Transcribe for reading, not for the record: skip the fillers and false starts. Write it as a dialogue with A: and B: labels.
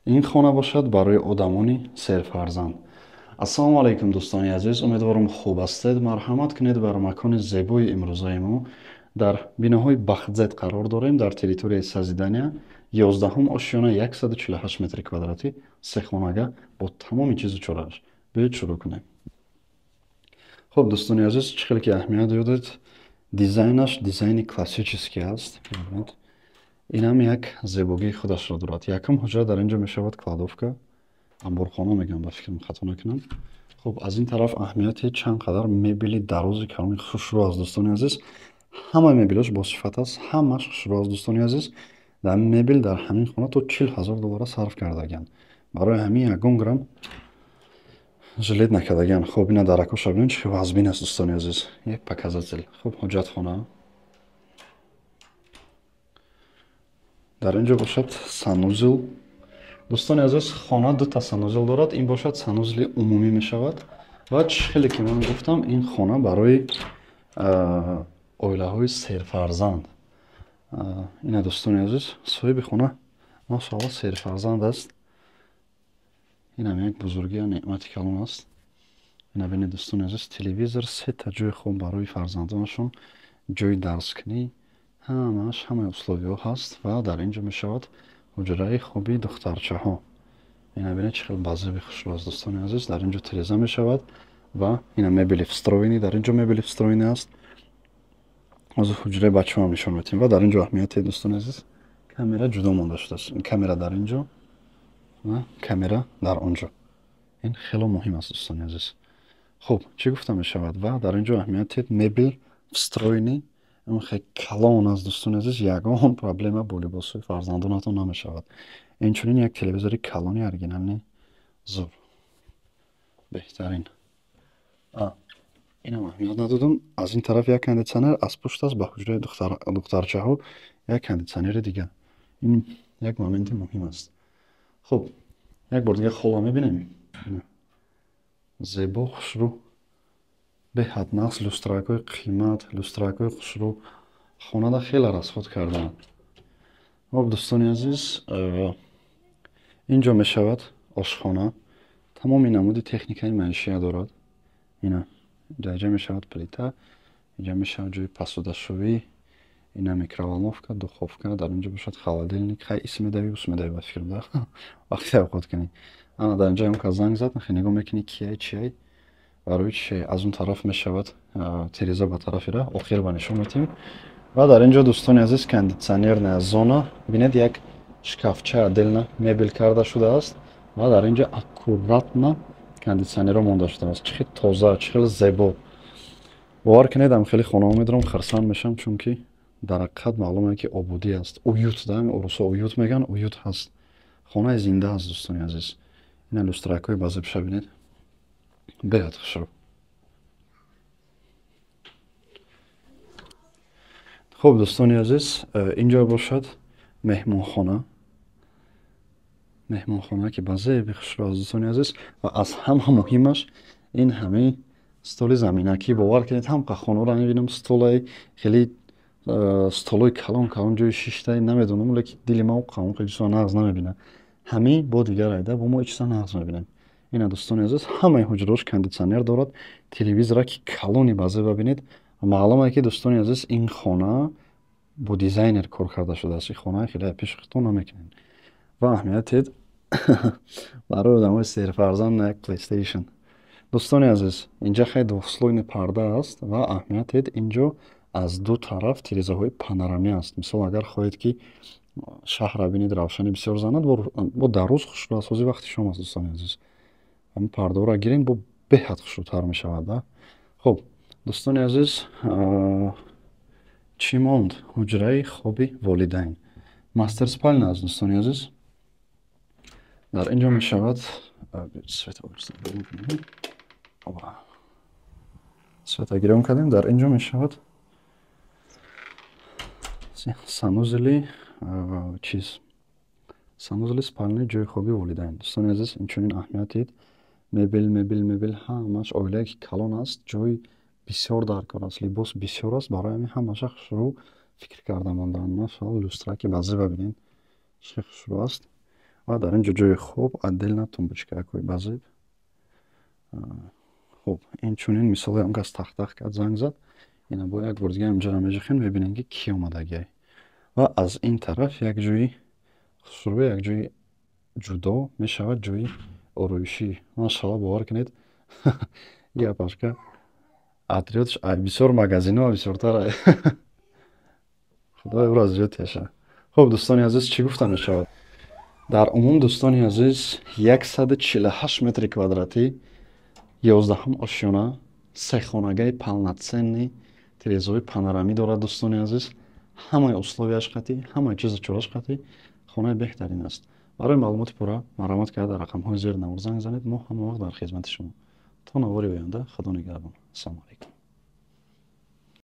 A: این خانه бошад барои одамони серфарзанд. ассалому алайкум дӯстони азиз, умедворам хуб ҳастед. марҳамат кунед бар макони зебои имрӯзаи мо. дар биноҳои бахтзед қарор дорем дар территорияи сазидания 11 ошёна 148 метри квадратӣ сехонага бо тамоми чизу чорааш. биёед шурӯъ кунем. хуб дӯстони азиз, чӣ хеле ки аҳамият додед, дизайнаш дизайни классический аст. инам як зебогии худашро дорад. Якум ҳуҷра дар инҷо мешавад кладовка, амборхона мегӯям ба фикрам хато накунам. хуб аз ин тараф аҳамияти чанд қадар мебели дарози калони хушрӯ аст дӯстони азиз. ҳамаи мебелаш босифат аст, ҳамааш хушрӯ аст дӯстони азиз. дар мебел дар ҳамин хона то $40,000 сарф кардагианд. барои ҳамин 1 грамм жилет накардагианд. хуб ина даракоша бинед чӣ вазбин аст дӯстони азиз. як показатель. хуб ҳуҷҷатхона. дар инҷо бошад санузел. дӯстони азиз, хона дута санузел дорад. ин бошад санузели умумӣ мешавад ва чӣ хеле ки ман гуфтам, ин хона барои оилаҳои серфарзанд. ина дӯстони азиз, соҳиби хона машоалло серфарзанд аст. инам як бузургия неъмати калон аст. ина бинед дӯстони азиз, телевизор, сета ҷои хоб барои фарзандонашон, ҷои дарскунӣ, ҳамааш ҳамаи условиҳо ҳаст ва дар инҷо мешавад ҳуҷраи хоби духтарчаҳо. ина бинед чӣ хел ба зеби хушрӯ аст дӯстони азиз. дар инҷо тиреза мешавад ва ина мебели встроенӣ, дар инҷо мебели встроенӣ аст. ҳозир ҳуҷраи бачаҳоам нишон медиҳем. ва дар инҷо аҳамияти дӯстони азиз, камера ҷудо монда шудааст. камера дар инҷо ва камера дар он ҷо. ин хело муҳим аст дӯстони азиз. хуб, чӣ гуфта мешавад? ва дар инҷо аҳамияти мебел встроенӣ хеле калон аст дӯстони азиз. ягон проблема бо либосҳои фарзандонатон намешавад. инчунин як телевизори калони оригинални зур. беҳтарин. инам аҳамият надодам. аз ин тараф як кондитсионер, аз пушт аст ба ҳуҷраи духтарчаҳо як кондитсионери дигар. ин як моменти муҳим аст. хуб, як бор дигар холла мебинем. зебо, хушрӯ, беҳад нақс, люстракҳои қимат, люстракҳои хушрӯ хонада хеле расход кардаанд. хуб дӯстони азиз, инҷо мешавад ошхона. тамоми намуди техникаи маишия дорад. ина ҷайҷа мешавад плита, инҷа мешавад ҷои посудашӯӣ, ина микроволновка, духовка, дар инҷо бошад холодильник. хай ис медаҳӣ, ус медаҳӣ ба фикрам да вақте овқот кунӣ. ана дар инҷа ка занг зад, нахе нигоҳ мекунӣ кияй чияй, барои чи. аз он тараф мешавад тиреза ба тарафи ра, охир ба нишон метиҳем. ва дар инҷо дӯстони азиз, кондитсионерная зона. бинед як шкафча отдельно мебел карда шудааст ва дар инҷо аккуратно кондитсионерҳо монда шудааст. чӣ хел тоза, чӣ хел зебо. бовар кунед, ам хеле хонаҳо медорам, харсанд мешавам, чунки дар ҳақиқат маълуме ки обудӣ аст. уют да, урусо уют мегӯянд, уют ҳаст. хонаи зинда аст дӯстони азиз. ина люстракҳои ба зебша бинед. беҳад хушрӯ. хуб дӯстони азиз, инҷо бошад меҳмонхона. меҳмонхона ки ба зеби хушрӯ аст дӯстони азиз. ва аз ҳама муҳимаш, ин ҳамаи столи заминакӣ. бовар кунед, ҳамқа хонаро мебинам столаи хеле столои калон калон ҷои шиштаи намедонам, лекин дили ма хеле чиза нағз намебина. ҳамаи бо дигар айда бо мо чиза нағз мебинем. ина дӯстони азиз, ҳамаи ҳуҷраош кондитсионер дорад. телевизора ки калони ба зеба бинед. маълуме ки дӯстони азиз, ин хона бо дизайнер кор карда шудааст. ин хона хеле пеши худтон намекунед. ва аҳамияти барои одамои серфарзанд як PlayStation. дӯстони азиз, инҷа хай двухслойни парда аст ва аҳамияти инҷо аз ду тараф тирезаҳои панорамӣ аст. мисол агар хоҳед ки шаҳрро бинед, равшани бисёр занад, бо дар рӯз хушрӯ аст. ҳозир вақти шом аст дӯстони азиз. ҳамин пардаҳоро гирем, бо беҳад хушрӯтар мешавад. хуб дӯстони азиз, чӣ монд? ҳуҷраи хоби волидайн. мастер спальня аст дӯстони азиз. дар инҷо мешавад светогирён кардем. дар инҷо мешавад санузели чиз, санузели спальни ҷои хоби волидайн. дӯстони азиз, инчунин аҳамияти мебел ҳамааш оилае ки калон аст, ҷои бисёр даркор аст, либос бисёр аст. барои ҳамин ҳамаша хушрӯ фикр карда мондаанд. машоалло люстра ки ба зеба бинед чӣ хушрӯ аст. ва дар инҷо ҷои хоб отдельно тумбочкаҳои базеб. хуб инчунин мисоле ҳам кас тах-тах кард, занг зад. Ина бо як бор дига инҷоро межахем, мебинем ки кӣ омадагиай. Ва аз ин тараф як ҷои хусрӯ, як ҷои ҷудо мешавад ҷои ороишӣ. Машалла бовар кунед гапашка отрёдш бисёр магазинҳо бисёртар. Худои ӯро зиёд яша. Хуб дӯстони азиз, чӣ гуфта мешавад? Дар умум дӯстони азиз 148 метри квадратӣ, 11 ошёна, сехонагаи палноценни тирезаҳои панорамӣ дорад дӯстони азиз. Ҳамаи условияш қатӣ, ҳамаи чизу чораш қатӣ. хонаи беҳтарин аст. Барои маълумоти пурра марҳамат карда рақамҳои зер намуд занг занед. Мо ҳама вақт дар хизмати шумо. То навбари оянда, худо нигаҳбон. Ассалому алайкум.